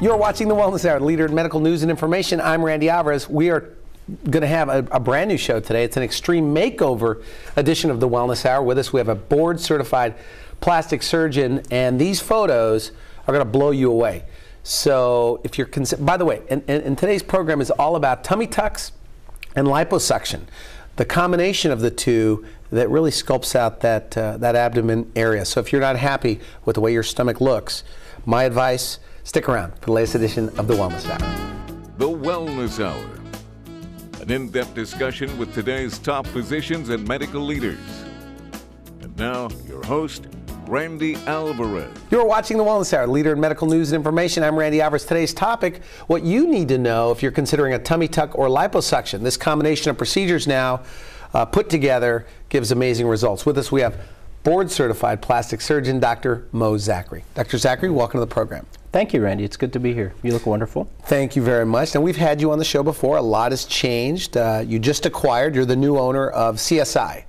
You're watching The Wellness Hour, leader in medical news and information. I'm Randy Alvarez. We are going to have a brand new show today. It's an extreme makeover edition of The Wellness Hour. With us, we have a board-certified plastic surgeon, and these photos are going to blow you away. So if you're, by the way, and today's program is all about tummy tucks and liposuction, the combination of the two that really sculpts out that abdomen area. So if you're not happy with the way your stomach looks, my advice, stick around for the latest edition of The Wellness Hour. The Wellness Hour, an in-depth discussion with today's top physicians and medical leaders. And now, your host, Randy Alvarez. You're watching The Wellness Hour, leader in medical news and information. I'm Randy Alvarez. Today's topic, what you need to know if you're considering a tummy tuck or liposuction. This combination of procedures now put together gives amazing results. With us, we have board-certified plastic surgeon, Dr. MoZakhireh. Dr. Zakhireh, welcome to the program. Thank you, Randy. It's good to be here. You look wonderful. Thank you very much. Now, we've had you on the show before. A lot has changed. You just acquired, you're the new owner of CSI,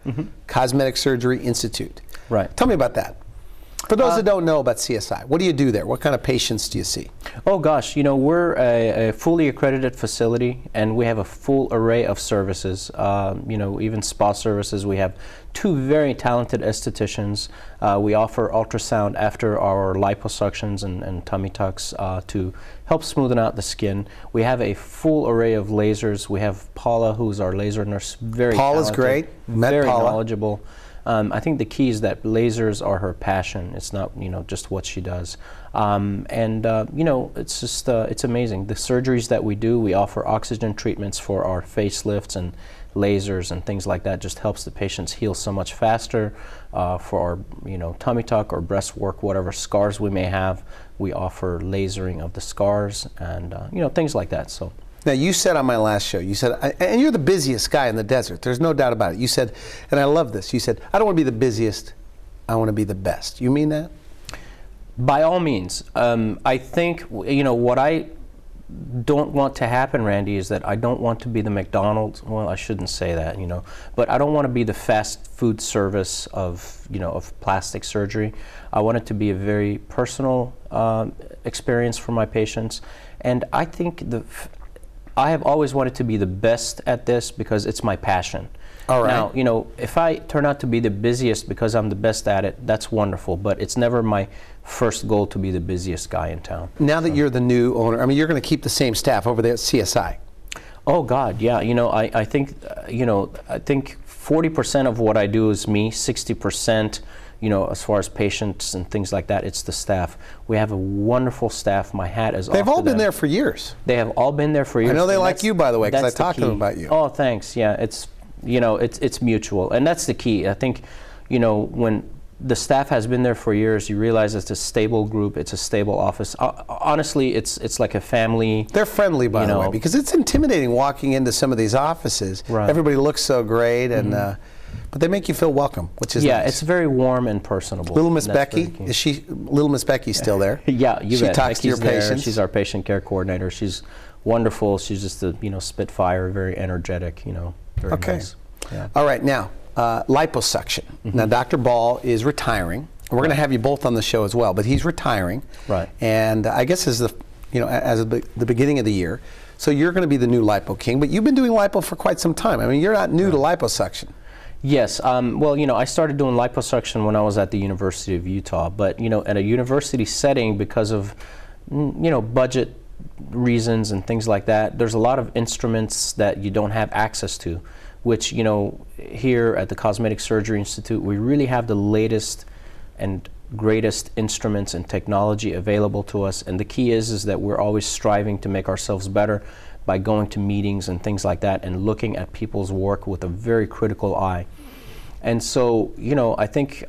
Cosmetic Surgery Institute. Right. Tell me about that. For those that don't know about CSI, what do you do there? What kind of patients do you see? Oh gosh, you know, we're a fully accredited facility, and we have a full array of services. You know, even spa services. We have two very talented estheticians. We offer ultrasound after our liposuctions and tummy tucks to help smoothen out the skin. We have a full array of lasers. We have Paula, who's our laser nurse, very Paula's talented, great. Met very Paula. knowledgeable. I think the key is that lasers are her passion. It's not, you know, just what she does. You know, it's just, it's amazing. The surgeries that we do, we offer oxygen treatments for our facelifts and lasers and things like that. Just helps the patients heal so much faster. For our, you know, tummy tuck or breast work, whatever scars we may have, we offer lasering of the scars and, you know, things like that. So. Now, you said on my last show, you said, and you're the busiest guy in the desert. There's no doubt about it. You said, and I love this, you said, I don't want to be the busiest, I want to be the best. You mean that? By all means. I think, you know, what I don't want to happen, Randy, is that I don't want to be the McDonald's, well, I shouldn't say that, you know, but I don't want to be the fast food service of, you know, of plastic surgery. I want it to be a very personal experience for my patients. And I think I have always wanted to be the best at this because it's my passion. All right. Now, you know, if I turn out to be the busiest because I'm the best at it, that's wonderful, but it's never my first goal to be the busiest guy in town. Now that you're the new owner, I mean, you're going to keep the same staff over there at CSI. Oh God, yeah. You know, I think, you know, I think 40% of what I do is me, 60%, you know, as far as patients and things like that, it's the staff. We have a wonderful staff. My hat is off to them. They've all been there for years. They have all been there for years. I know they like you, by the way, because I talked to them about you. Oh, thanks. Yeah, it's, you know, it's mutual, and that's the key. I think, you know, when the staff has been there for years, you realize it's a stable group, it's a stable office. Honestly, it's like a family. They're friendly, by the way, because it's intimidating walking into some of these offices. Right. Everybody looks so great, and but they make you feel welcome, which is nice. It's very warm and personable. Little Miss Becky, Little Miss Becky's still there? Yeah, you bet. She talks to your patients. She's our patient care coordinator. She's wonderful. She's just a, you know, spitfire, very energetic, you know, very nice. Yeah. All right, now, liposuction. Now, Dr. Ball is retiring. We're going to have you both on the show as well, but he's retiring. Right. And I guess as the beginning of the year, so you're going to be the new lipo king, but you've been doing lipo for quite some time. I mean, you're not new to liposuction. Yes, well, you know, I started doing liposuction when I was at the University of Utah, but, you know, at a university setting, because of, you know, budget reasons and things like that, there's a lot of instruments that you don't have access to, which, you know, here at the Cosmetic Surgery Institute, we really have the latest and greatest instruments and technology available to us, and the key is that we're always striving to make ourselves better by going to meetings and things like that and looking at people's work with a very critical eye. And so, you know, I think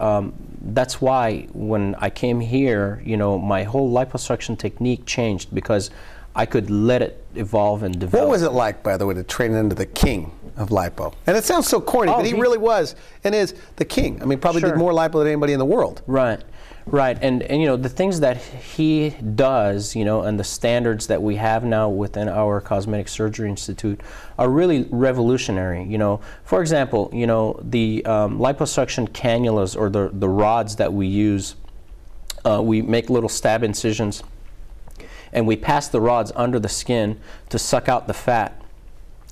that's why when I came here, you know, my whole liposuction technique changed because I could let it evolve and develop. What was it like, by the way, to train under the king of lipo? And it sounds so corny, but he really was and is the king. I mean, probably did more lipo than anybody in the world. Right. Right, and you know, the things that he does, you know, and the standards that we have now within our Cosmetic Surgery Institute are really revolutionary. You know, for example, you know, the liposuction cannulas, or the rods that we use, we make little stab incisions and we pass the rods under the skin to suck out the fat.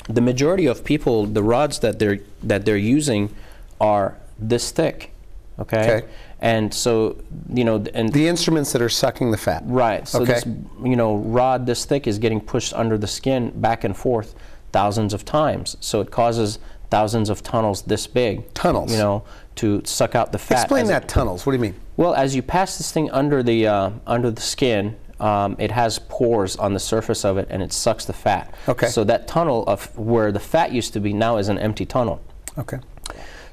The majority of people, the rods that they're using are this thick, okay? And so, you know, and the instruments that are sucking the fat. Right. So okay. this, you know, rod this thick is getting pushed under the skin back and forth thousands of times. So it causes thousands of tunnels this big. Tunnels. You know, to suck out the fat. Explain that, tunnels. What do you mean? Well, as you pass this thing under the skin, it has pores on the surface of it, and it sucks the fat. Okay. So that tunnel of where the fat used to be now is an empty tunnel. Okay.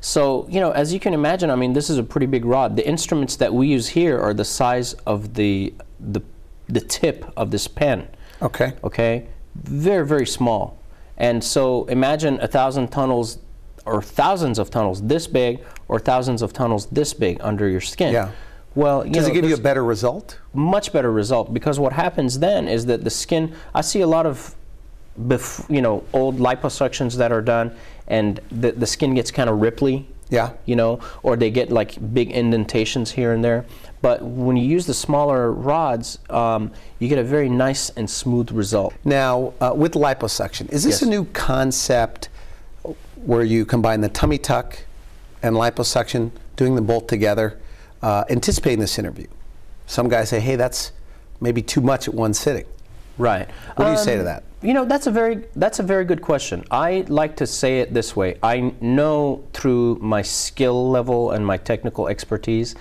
So, you know, as you can imagine, I mean, this is a pretty big rod. The instruments that we use here are the size of the tip of this pen. Okay. Okay? Very, very small. And so imagine 1,000 tunnels or thousands of tunnels this big or thousands of tunnels this big under your skin. Yeah. Well, does it give you a better result? Much better result, because what happens then is that the skin, I see a lot of you know, old liposuctions that are done, and the skin gets kind of ripply. Yeah. You know, or they get like big indentations here and there. But when you use the smaller rods, you get a very nice and smooth result. Now, with liposuction, is this Yes. a new concept where you combine the tummy tuck and liposuction, doing them both together? Anticipating this interview, some guys say, hey, that's maybe too much at one sitting. Right. What do you say to that? You know, that's a very good question. I like to say it this way. I know through my skill level and my technical expertise,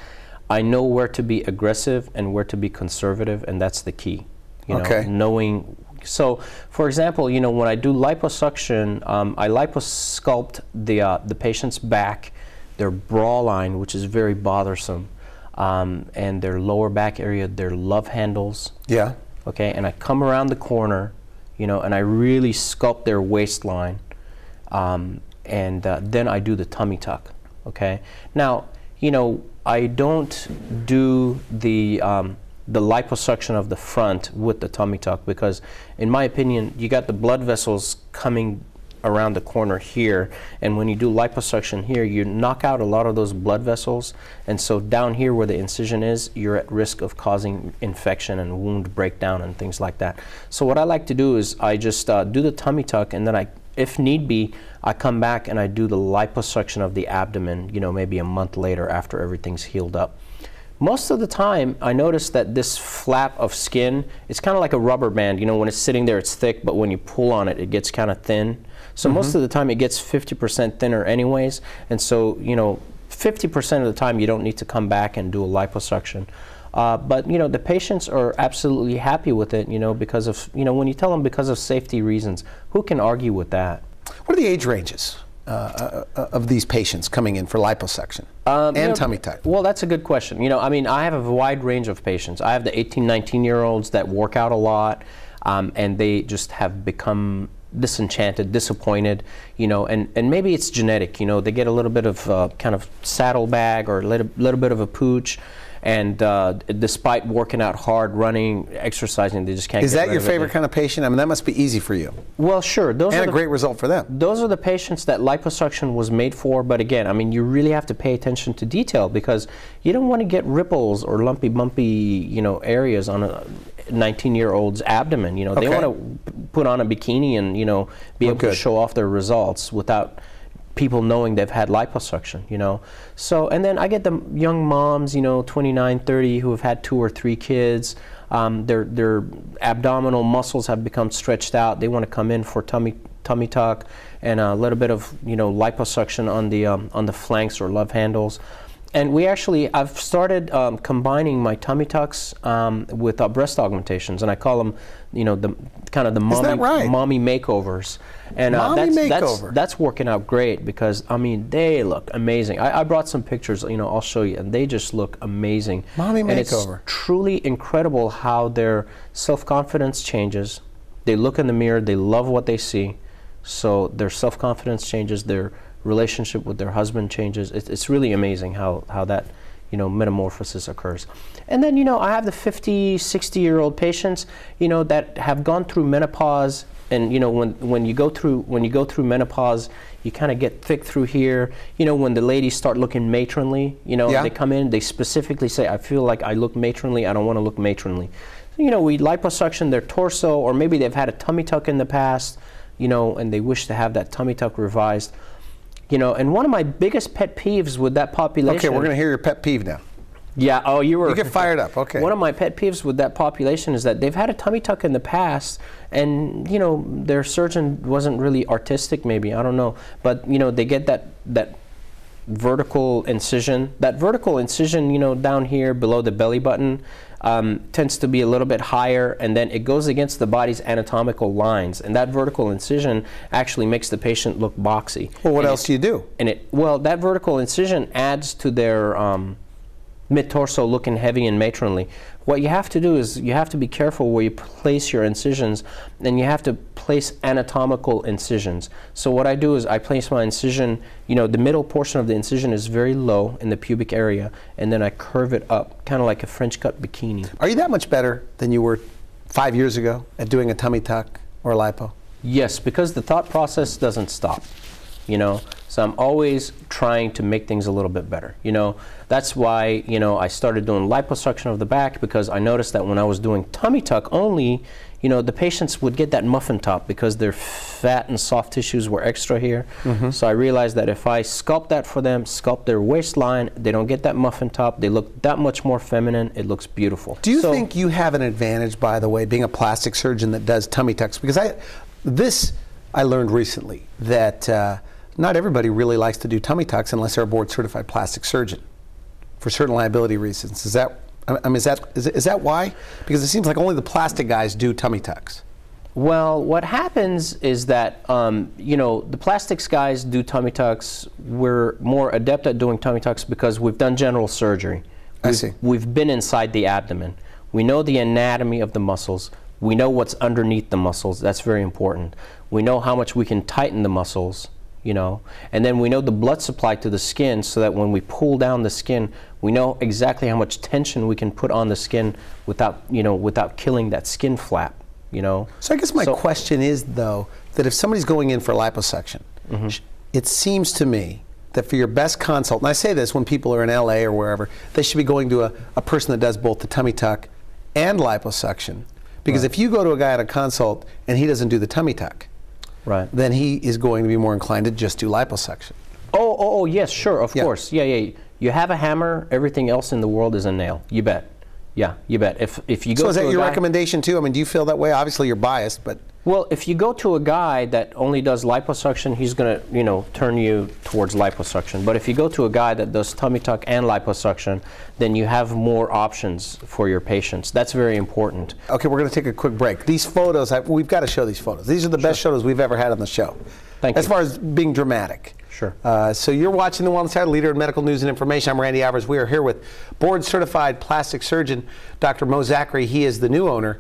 I know where to be aggressive and where to be conservative, and that's the key. You know, okay. Knowing. So, for example, you know, when I do liposuction, I liposculpt the patient's back, their bra line, which is very bothersome, and their lower back area, their love handles. Yeah. Okay, and I come around the corner, you know, and I really sculpt their waistline, and then I do the tummy tuck. Okay. Now, you know, I don't do the liposuction of the front with the tummy tuck, because, in my opinion, you got the blood vessels coming around the corner here, and when you do liposuction here, you knock out a lot of those blood vessels, and so down here where the incision is, you're at risk of causing infection and wound breakdown and things like that. So what I like to do is I just do the tummy tuck, and then if need be, I come back and I do the liposuction of the abdomen, you know, maybe a month later after everything's healed up. Most of the time, I notice that this flap of skin, it's kind of like a rubber band. You know, when it's sitting there, it's thick, but when you pull on it, it gets kind of thin. So most of the time, it gets 50% thinner anyways. And so, you know, 50% of the time, you don't need to come back and do a liposuction. But, you know, the patients are absolutely happy with it, you know, because of, you know, when you tell them because of safety reasons, who can argue with that? What are the age ranges of these patients coming in for liposuction and tummy tuck? Well, that's a good question. You know, I mean, I have a wide range of patients. I have the 18, 19-year-olds that work out a lot, and they just have become disenchanted, disappointed, you know, and maybe it's genetic, you know, they get a little bit of kind of saddlebag or a little bit of a pooch, and despite working out hard, running, exercising, they just can't Is get that rid your of it. favorite kind of patient? I mean, that must be easy for you. Well, sure. Those and are a great result for them. Those are the patients that liposuction was made for, but again, I mean, you really have to pay attention to detail, because you don't want to get ripples or lumpy, bumpy, you know, areas on a 19-year-old's abdomen. You know, they want to put on a bikini and, you know, be able to show off their results without people knowing they've had liposuction, you know. So, and then I get the young moms, you know, 29, 30, who have had 2 or 3 kids. Their abdominal muscles have become stretched out. They want to come in for tummy tuck and a little bit of, you know, liposuction on the flanks or love handles. And I've started combining my tummy tucks with breast augmentations, and I call them, you know, the kind of the mommy makeovers. And that's working out great, because I mean, they look amazing. I brought some pictures, you know, I'll show you, and they just look amazing. Mommy makeover. And it's truly incredible how their self-confidence changes. They look in the mirror, they love what they see, so their self-confidence changes, their relationship with their husband changes. It's really amazing how that, you know, metamorphosis occurs. And then, you know, I have the 50, 60-year-old patients, you know, that have gone through menopause. And, you know, when you go through menopause, you kind of get thick through here. You know, when the ladies start looking matronly, you know, they come in, they specifically say, I feel like I look matronly, I don't want to look matronly. we liposuction their torso, or maybe they've had a tummy tuck in the past, and they wish to have that tummy tuck revised. And one of my biggest pet peeves with that population. Okay, we're going to hear your pet peeve now. Yeah, oh, you get fired up, okay. One of my pet peeves with that population is that they've had a tummy tuck in the past, and, their surgeon wasn't really artistic, maybe, I don't know. But, they get that vertical incision. That vertical incision, down here below the belly button, tends to be a little bit higher, and then it goes against the body's anatomical lines, and that vertical incision actually makes the patient look boxy. Well, what else do you do? Well, that vertical incision adds to their mid-torso looking heavy and matronly. What you have to do is you have to be careful where you place your incisions, and you have to place anatomical incisions. So what I do is I place my incision, the middle portion of the incision is very low in the pubic area, and then I curve it up, kind of like a French cut bikini. Are you that much better than you were 5 years ago at doing a tummy tuck or lipo? Yes, because the thought process doesn't stop. So I'm always trying to make things a little bit better. That's why, I started doing liposuction of the back, because I noticed that when I was doing tummy tuck only, the patients would get that muffin top because their fat and soft tissues were extra here. So I realized that if I sculpt that for them, sculpt their waistline, they don't get that muffin top, they look that much more feminine, it looks beautiful. Do you think you have an advantage, by the way, being a plastic surgeon that does tummy tucks? Because I learned recently that not everybody really likes to do tummy tucks unless they're a board certified plastic surgeon for certain liability reasons. Is that why? Because it seems like only the plastic guys do tummy tucks. Well, what happens is that the plastics guys do tummy tucks. We're more adept at doing tummy tucks because we've done general surgery. I see. We've been inside the abdomen. We know the anatomy of the muscles. We know what's underneath the muscles. That's very important. We know how much we can tighten the muscles. And then we know the blood supply to the skin, so that when we pull down the skin, we know exactly how much tension we can put on the skin without killing that skin flap, So I guess my question is, though, that if somebody's going in for liposuction, it seems to me that for your best consult, and I say this when people are in LA or wherever, they should be going to a person that does both the tummy tuck and liposuction. Because if you go to a guy at a consult and he doesn't do the tummy tuck, then he is going to be more inclined to just do liposuction. Oh, yes, sure, of course. Yeah. You have a hammer, everything else in the world is a nail. You bet. Yeah, you bet. If you go So is that your recommendation too? I mean, do you feel that way? Obviously you're biased, but... Well, if you go to a guy that only does liposuction, he's going to, turn you towards liposuction. But if you go to a guy that does tummy tuck and liposuction, then you have more options for your patients. That's very important. Okay, we're going to take a quick break. These photos, we've got to show these photos. These are the best photos we've ever had on the show. Thank you. As far as being dramatic. Sure. So you're watching The Wellness Hour, leader in medical news and information. I'm Randy Alvarez. We are here with board-certified plastic surgeon, Dr. MoZakhireh. He is the new owner.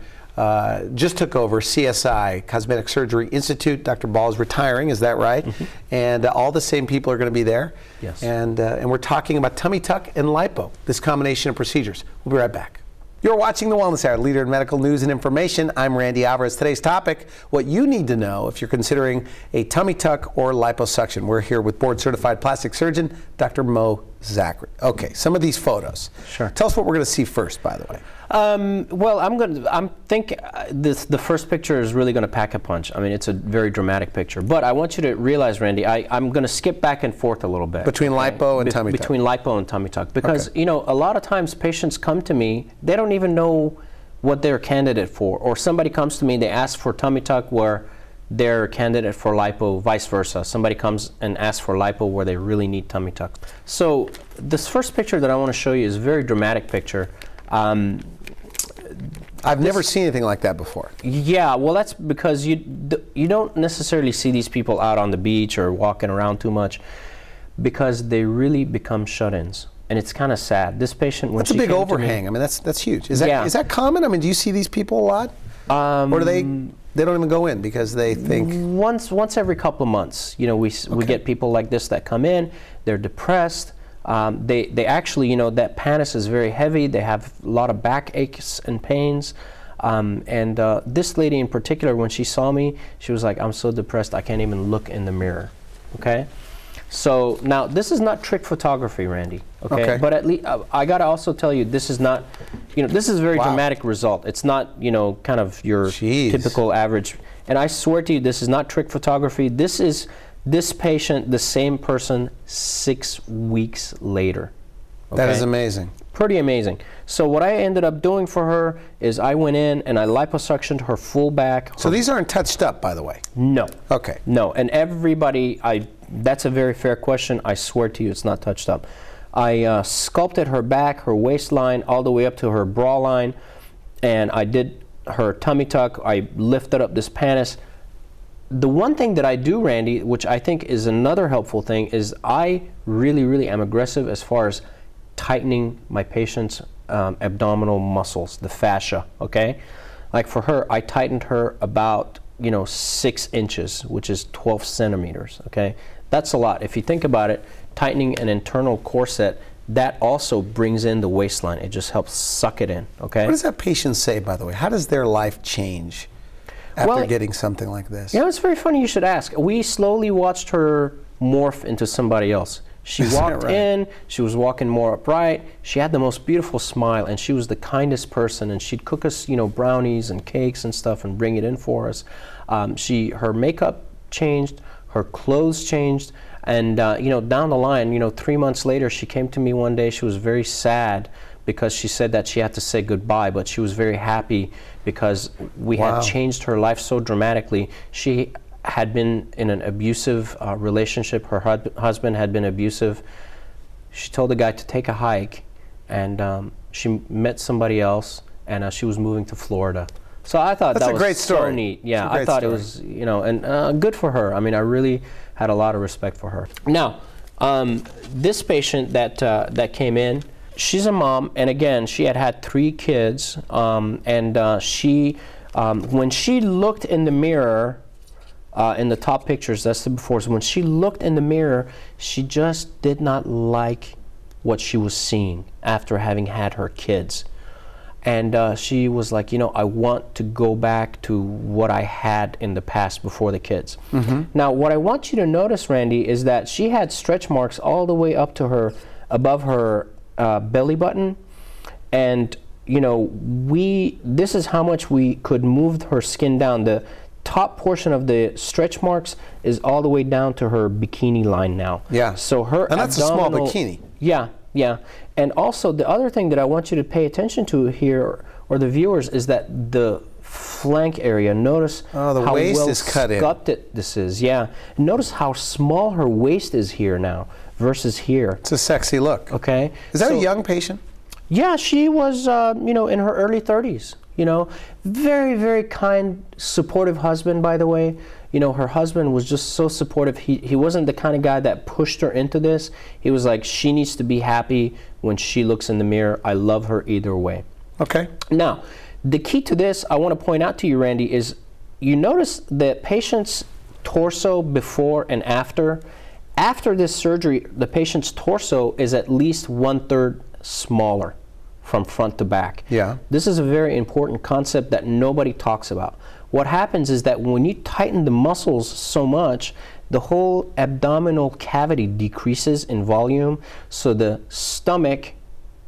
Just took over CSI, Cosmetic Surgery Institute. Dr. Ball is retiring, is that right? And all the same people are going to be there. Yes. And we're talking about tummy tuck and lipo, this combination of procedures. We'll be right back. You're watching The Wellness Hour, leader in medical news and information. I'm Randy Alvarez. Today's topic, what you need to know if you're considering a tummy tuck or liposuction. We're here with board-certified plastic surgeon, Dr. MoZakhireh. Okay, some of these photos. Sure. Tell us what we're going to see first, by the way. Well, the first picture is really going to pack a punch. I mean, it's a very dramatic picture. But I want you to realize, Randy, I'm going to skip back and forth a little bit. Between lipo and tummy tuck. Between lipo and tummy tuck. Because, a lot of times patients come to me, they don't even know what they're a candidate for. Or somebody comes to me, they ask for tummy tuck where they're a candidate for lipo, vice versa. Somebody comes and asks for lipo where they really need tummy tuck. So this first picture that I want to show you is a very dramatic picture. I've never seen anything like that before. Yeah, well, that's because you don't necessarily see these people out on the beach or walking around too much, because they really become shut-ins, and it's kind of sad. This patient, when that's a big overhang. I mean, that's huge. Is that common? I mean, do you see these people a lot, or do they don't even go in because they think once every couple of months? We get people like this that come in. They're depressed. They actually, that pannus is very heavy. They have a lot of back aches and pains. This lady in particular, when she saw me, she was like, I'm so depressed, I can't even look in the mirror. Okay? So now this is not trick photography, Randy. Okay. But at least I gotta also tell you, this is not, this is a very dramatic result. It's not, kind of your typical average. And I swear to you, this is not trick photography. This is this patient, the same person 6 weeks later. Okay? That is amazing. Pretty amazing. So what I ended up doing for her is I went in and I liposuctioned her full back. So these aren't touched up, by the way? No. Okay. No, and everybody, that's a very fair question. I swear to you, it's not touched up. I sculpted her back, her waistline, all the way up to her bra line, and I did her tummy tuck. I lifted up this pannus. The one thing that I do, Randy, which I think is another helpful thing, is I really, really am aggressive as far as tightening my patient's abdominal muscles, the fascia, okay? Like for her, I tightened her about, 6 inches, which is 12 centimeters, okay? That's a lot. If you think about it, tightening an internal corset, that also brings in the waistline. It just helps suck it in, okay? What does that patient say, by the way? How does their life change after getting something like this? It's very funny you should ask. We slowly watched her morph into somebody else. She walked in, she was walking more upright, she had the most beautiful smile, and she was the kindest person, and she'd cook us, brownies and cakes and stuff and bring it in for us. Her makeup changed, her clothes changed, and down the line, 3 months later, she came to me one day. She was very sad because she said that she had to say goodbye, but she was very happy because we had changed her life so dramatically. She had been in an abusive relationship. Her husband had been abusive. She told the guy to take a hike, and she met somebody else, and she was moving to Florida. So I thought that was so neat. Yeah, I thought it was, and good for her. I mean, I really had a lot of respect for her. Now, this patient that came in, she's a mom, and again, she had 3 kids, and she, when she looked in the mirror, in the top pictures, that's the before. So when she looked in the mirror, she just did not like what she was seeing after having had her kids. And she was like, I want to go back to what I had in the past before the kids. Now, what I want you to notice, Randy, is that she had stretch marks all the way up to her, above her belly button. And, this is how much we could move her skin down. The top portion of the stretch marks is all the way down to her bikini line now. Yeah. So her and that's a small bikini. Yeah, yeah. And also the other thing that I want you to pay attention to here, or the viewers, is that the flank area. Notice how waist well is cut sculpted this is. Yeah. Notice how small her waist is here now versus here. It's a sexy look. Okay. Is that a young patient? Yeah, she was, in her early 30s. Very, very kind, supportive husband, by the way. Her husband was just so supportive. He wasn't the kind of guy that pushed her into this. He was like, she needs to be happy when she looks in the mirror. I love her either way. Okay. Now, the key to this, I want to point out to you, Randy, is you notice the patient's torso before and after. After this surgery, the patient's torso is at least 1/3 smaller from front to back. Yeah. This is a very important concept that nobody talks about. What happens is that when you tighten the muscles so much, the whole abdominal cavity decreases in volume, so the stomach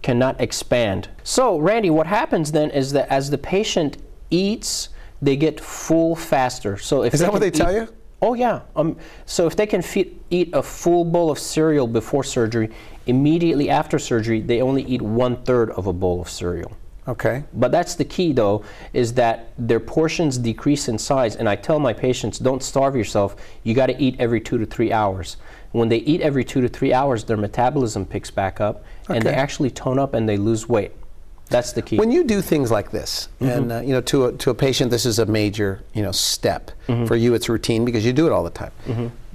cannot expand. So, Randy, what happens then is that as the patient eats, they get full faster. So if is that what they tell you? Oh yeah. So if they can eat a full bowl of cereal before surgery, immediately after surgery, they only eat 1/3 of a bowl of cereal. Okay. But that's the key, though, is that their portions decrease in size. And I tell my patients, don't starve yourself. You got to eat every 2 to 3 hours. When they eat every 2 to 3 hours, their metabolism picks back up, and they actually tone up and they lose weight. That's the key. When you do things like this, and to a patient, this is a major step. For you, it's routine because you do it all the time.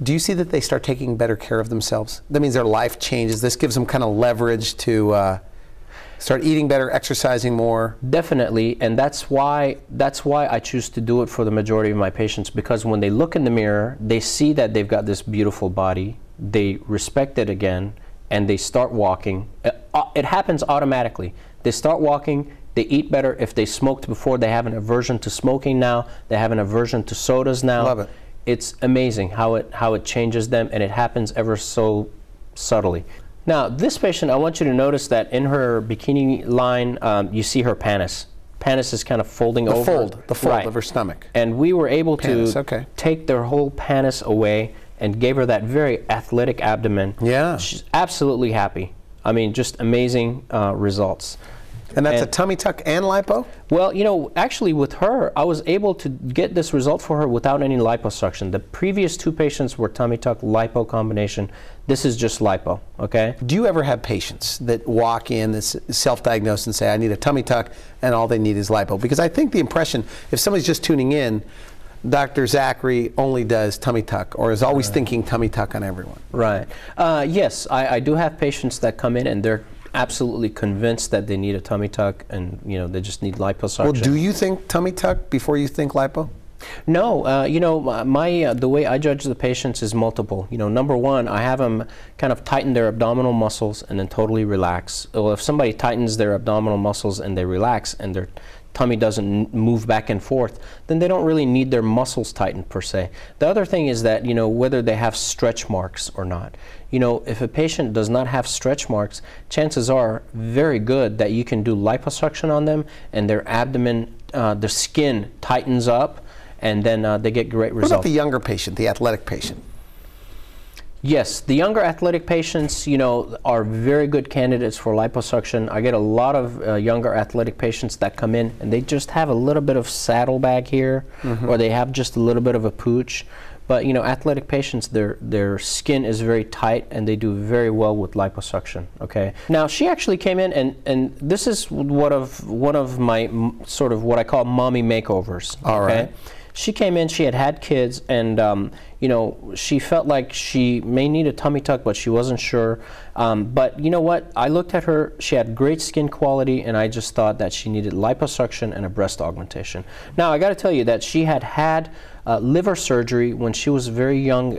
Do you see that they start taking better care of themselves? That means their life changes. This gives them kind of leverage to start eating better, exercising more. Definitely, and that's why I choose to do it for the majority of my patients, because when they look in the mirror, they see that they've got this beautiful body. They respect it again, and they start walking. It happens automatically. They start walking, they eat better. If they smoked before, they have an aversion to smoking now. They have an aversion to sodas now. Love it. It's amazing how it changes them, and it happens ever so subtly. Now, this patient, I want you to notice that in her bikini line, you see her pannus. Pannus is kind of folding over. The fold of her stomach. And we were able to take their whole pannus away and gave her that very athletic abdomen. Yeah. She's absolutely happy. I mean, just amazing results. And that's a tummy tuck and lipo? Well, you know, actually with her, I was able to get this result for her without any liposuction. The previous 2 patients were tummy tuck lipo combination. This is just lipo, okay? Do you ever have patients that walk in, that's self-diagnosed, and say, I need a tummy tuck, and all they need is lipo? Because I think the impression, if somebody's just tuning in, Dr. Zakhireh only does tummy tuck, or is always thinking tummy tuck on everyone. Right. Yes, I do have patients that come in and they're absolutely convinced that they need a tummy tuck, and you know, they just need liposuction. Well, do you think tummy tuck before you think lipo? No, you know, the way I judge the patients is multiple. You know, number one, I have them kind of tighten their abdominal muscles and then totally relax. Well, if somebody tightens their abdominal muscles and they relax and their tummy doesn't move back and forth, then they don't really need their muscles tightened per se. The other thing is that, you know, whether they have stretch marks or not. You know, if a patient does not have stretch marks, chances are very good that you can do liposuction on them and their abdomen, their skin tightens up, and then they get great results. What about the younger patient, the athletic patient? Yes, the younger athletic patients, you know, are very good candidates for liposuction. I get a lot of younger athletic patients that come in and they just have a little bit of saddlebag here, or they have just a little bit of a pooch. But you know, athletic patients, their skin is very tight and they do very well with liposuction. Okay. Now she actually came in and this is one of my sort of what I call mommy makeovers. All right. She came in, she had kids, and you know, she felt like she may need a tummy tuck, but she wasn't sure. But you know what? I looked at her, she had great skin quality, and I just thought that she needed liposuction and a breast augmentation. Now, I got to tell you that she had liver surgery when she was a very young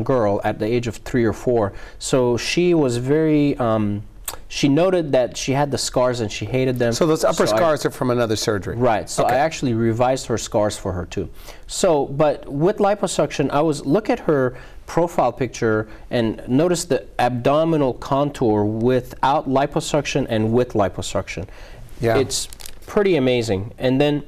girl at the age of 3 or 4. So she was very she noted that she had the scars and she hated them. So those upper scars are from another surgery? Right. So I actually revised her scars for her too. So, but with liposuction, look at her profile picture and notice the abdominal contour without liposuction and with liposuction. Yeah. It's pretty amazing. And then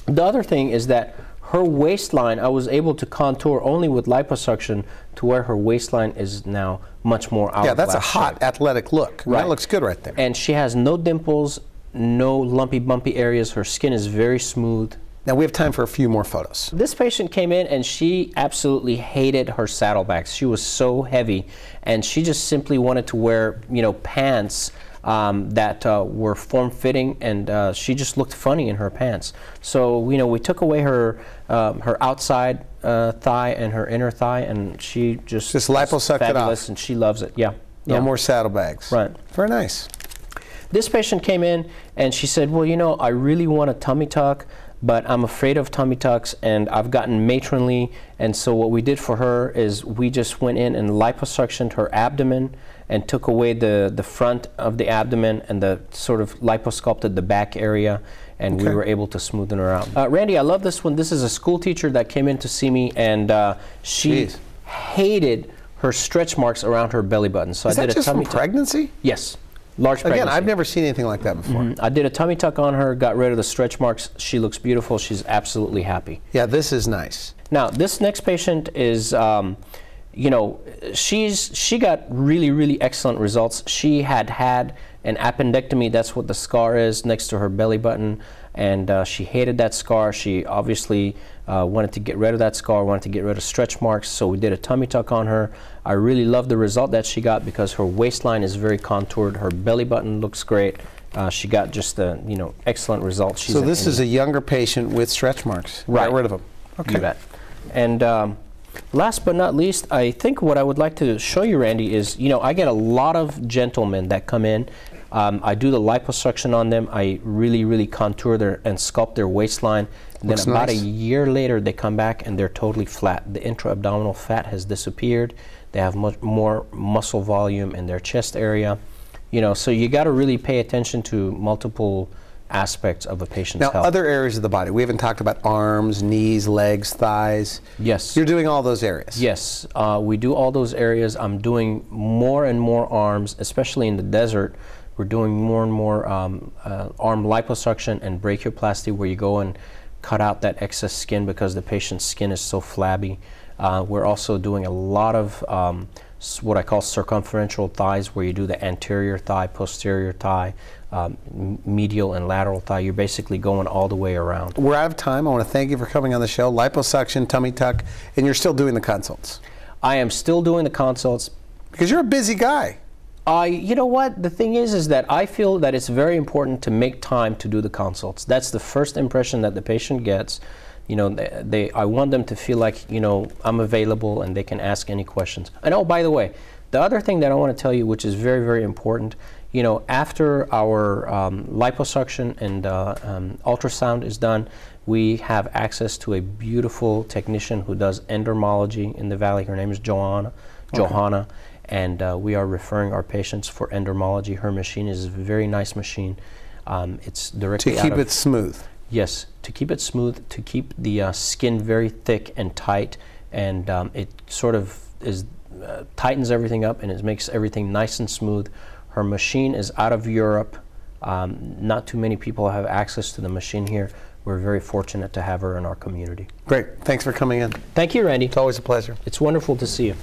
the other thing is that her waistline, I was able to contour only with liposuction to where her waistline is now much more hourglass. Yeah, that's a hot, athletic look. Right. That looks good right there. And she has no dimples, no lumpy, bumpy areas. Her skin is very smooth. Now we have time for a few more photos. This patient came in and she absolutely hated her saddlebags. She was so heavy, and she just simply wanted to wear, you know, pants that were form-fitting, and she just looked funny in her pants. So, you know, we took away her outside thigh and her inner thigh, and she just liposucked it off. And she loves it. Yeah. No more saddlebags. Right. Very nice. This patient came in and she said, well, you know, I really want a tummy tuck, but I'm afraid of tummy tucks, and I've gotten matronly. And so what we did for her is we just went in and liposuctioned her abdomen and took away the front of the abdomen and the sort of liposculpted the back area, and we were able to smoothen her out. Randy, I love this one. This is a school teacher that came in to see me, and she hated her stretch marks around her belly button. So I did a tummy tuck. Is that just from pregnancy? Yes. Large pregnancy. Again, I've never seen anything like that before. I did a tummy tuck on her, got rid of the stretch marks. She looks beautiful. She's absolutely happy. Yeah, this is nice. Now, this next patient is, you know, she got really, really excellent results. She had an appendectomy. That's what the scar is next to her belly button, and she hated that scar. She obviously wanted to get rid of that scar, wanted to get rid of stretch marks, so we did a tummy tuck on her. I really love the result that she got because her waistline is very contoured, her belly button looks great. She got just a, you know, excellent results. So this is a younger patient with stretch marks. Right. Got rid of them. Okay. You bet. And last but not least, I think what I would like to show you, Randy, is, you know, I get a lot of gentlemen that come in. I do the liposuction on them. I really, really contour and sculpt their waistline. And then about a year later, they come back and they're totally flat. The intra-abdominal fat has disappeared. They have much more muscle volume in their chest area. You know, so you got to really pay attention to multiple aspects of a patient's Now, health. other areas of the body. We haven't talked about arms, knees, legs, thighs. Yes. You're doing all those areas. Yes, we do all those areas. I'm doing more and more arms, especially in the desert. We're doing more and more arm liposuction and brachioplasty, where you go and cut out that excess skin because the patient's skin is so flabby. We're also doing a lot of what I call circumferential thighs, where you do the anterior thigh, posterior thigh, medial and lateral thigh. You're basically going all the way around. We're out of time. I want to thank you for coming on the show. Liposuction, tummy tuck, and you're still doing the consults. I am still doing the consults. Because you're a busy guy. You know what? The thing is that I feel that it's very important to make time to do the consults. That's the first impression that the patient gets. You know, I want them to feel like, you know, I'm available and they can ask any questions. And oh, by the way, the other thing that I want to tell you, which is very, very important, you know, after our liposuction and ultrasound is done, we have access to a beautiful technician who does endermology in the valley. Her name is Johanna. And we are referring our patients for endermology. Her machine is a very nice machine. It's directly to keep it smooth. Yes, to keep it smooth, to keep the skin very thick and tight, and it sort of tightens everything up and it makes everything nice and smooth. Her machine is out of Europe. Not too many people have access to the machine here. We're very fortunate to have her in our community. Great. Thanks for coming in. Thank you, Randy. It's always a pleasure. It's wonderful to see you.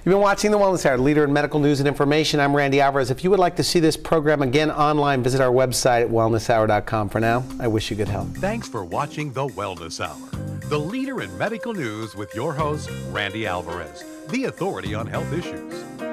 You've been watching The Wellness Hour, leader in medical news and information. I'm Randy Alvarez. If you would like to see this program again online, visit our website at wellnesshour.com. For now, I wish you good health. Thanks for watching The Wellness Hour, the leader in medical news with your host, Randy Alvarez, the authority on health issues.